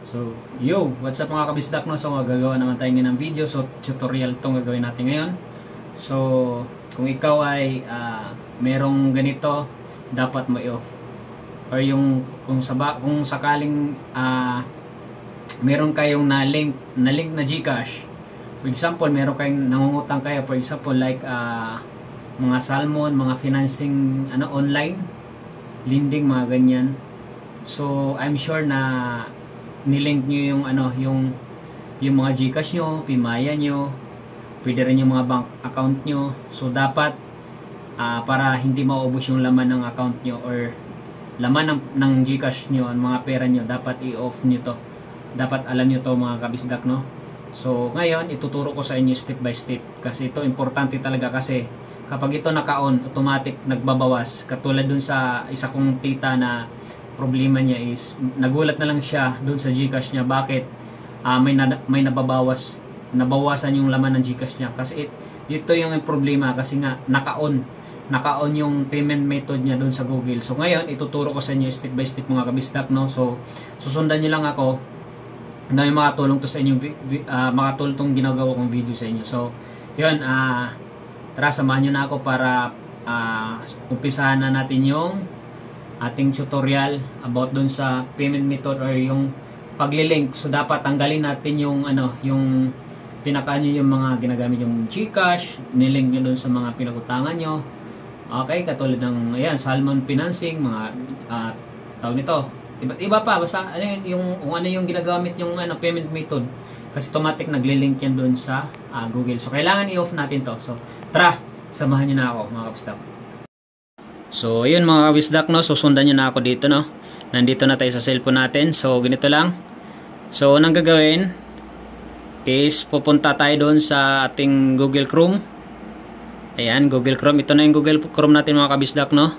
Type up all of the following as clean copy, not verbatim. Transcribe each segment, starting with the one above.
So, yo! What's up mga kabisdak, no? So, gagawa naman tayo ng video. So, tutorial itong gagawin natin ngayon. So, kung ikaw ay merong ganito, dapat mo i-off. Or yung, kung sakaling meron kayong na link na GCash. For example, meron kayong nangungutang kayo. For example, like mga salmon, mga financing online, lending, mga ganyan. So, I'm sure na nilink nyo yung mga GCash nyo, Pimaya nyo, pwede rin yung mga bank account nyo. So dapat para hindi maubos yung laman ng account nyo or laman ng GCash nyo, ang mga pera nyo, dapat i-off nyo to. Dapat alam nyo to mga kabisdak, no? So ngayon ituturo ko sa inyo step by step kasi ito importante talaga, kasi kapag ito naka-on, automatic nagbabawas. Katulad dun sa isa kong tita na problema niya is nagulat na lang siya doon sa GCash niya, bakit may nabawasan yung laman ng GCash niya, kasi ito yung problema, kasi nga naka-on yung payment method niya doon sa Google. So ngayon ituturo ko sa inyo step by step mga kabisdak, no? So susundan niyo lang ako na yung makatulong to sa inyo, makatulong tong ginagawa kong video sa inyo. So yun, tara samahan niyo na ako para umpisahan na natin yung ating tutorial about dun sa payment method or yung paglilink. So dapat tanggalin natin yung yung pinakaano yung mga ginagamit yung GCash, nilink nyo dun sa mga pinagutangan nyo. Okay, katulad ng salmon financing, mga tawag nito. Iba't iba pa, basta kung ano yung ginagamit yung payment method, kasi automatic naglilink yan dun sa Google. So kailangan i-off natin to. So tara, samahan niyo na ako mga kapistap. So, yun mga kabisdak, no? Susundan nyo na ako dito, no? Nandito na tayo sa cellphone natin. So, ganito lang. So, unang gagawin is pupunta tayo doon sa ating Google Chrome. Ayan, Google Chrome. Ito na yung Google Chrome natin mga kabisdak, no?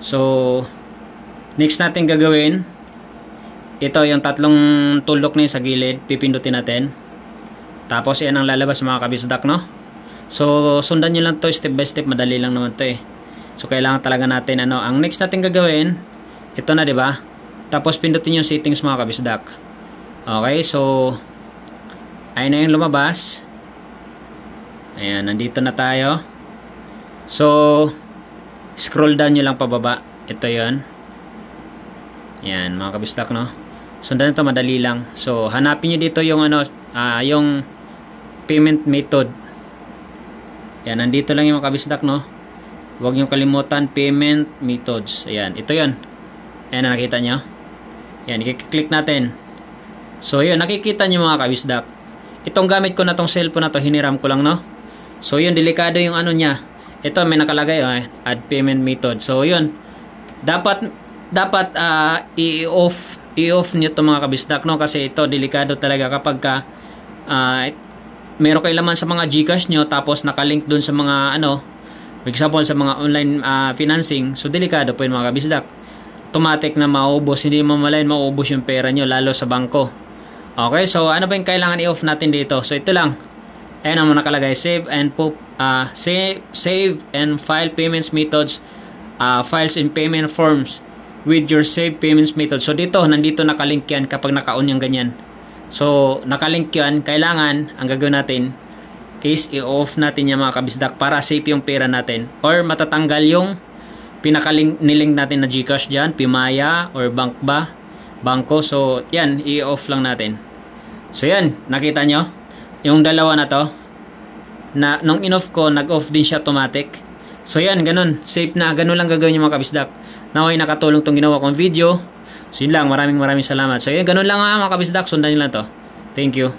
So, next natin gagawin, ito yung tatlong tuldok na yung sa gilid. Pipindutin natin. Tapos, yan ang lalabas mga kabisdak, no? So, sundan nyo lang to step by step. Madali lang naman to eh. So kailangan talaga natin ang next natin gagawin, ito na, 'di ba? Tapos pindutin yung settings mga kabisdak. Okay, so ayun na yung lumabas. Ayan, nandito na tayo. So scroll down nyo lang pababa. Ito 'yon. Ayan mga kabisdak, no? Sundan ito, madali lang. So hanapin niyo dito yung yung payment method. Ayan, nandito lang yung mga kabisdak, no? Huwag nyo kalimutan, payment methods. Ayan, ito yun. Ayan, nakita nyo? Ayan, i-click natin. So, yun, nakikita nyo mga kabisdak. Itong gamit ko na tong cellphone na to, hiniram ko lang, no? So, yun, delikado yung niya. Ito, may nakalagay, add payment method. So, yun. Dapat i-off nyo to mga kabisdak, no? Kasi ito, delikado talaga kapag meron kayo laman sa mga GCash nyo, tapos nakalink dun sa mga for example, sa mga online financing. So, delikado po yun mga kabisdak. Automatic na maubos. Hindi mo malayan maubos yung pera nyo, lalo sa bangko. Okay, so ano ba yung kailangan i-off natin dito? So, ito lang. Ayan ang nakalagay. Save and file payments methods, files and payment forms with your save payments method. So, dito, nandito nakalink yan kapag naka-on yung ganyan. So, nakalink yan. Kailangan, ang gagawin natin is i-off natin yung mga kabisdak para safe yung pera natin, or matatanggal yung niling natin na GCash dyan, Pimaya or bangko. So yan, i-off lang natin. So yan, nakita nyo yung dalawa na to, na nung in-off ko, nag-off din siya automatic. So yan, ganun, safe na. Ganun lang gagawin yung mga kabisdak. Naway nakatulong tong ginawa kong video. So yun lang, maraming salamat. So yan, ganun lang mga kabisdak, sundan nyo lang to. Thank you.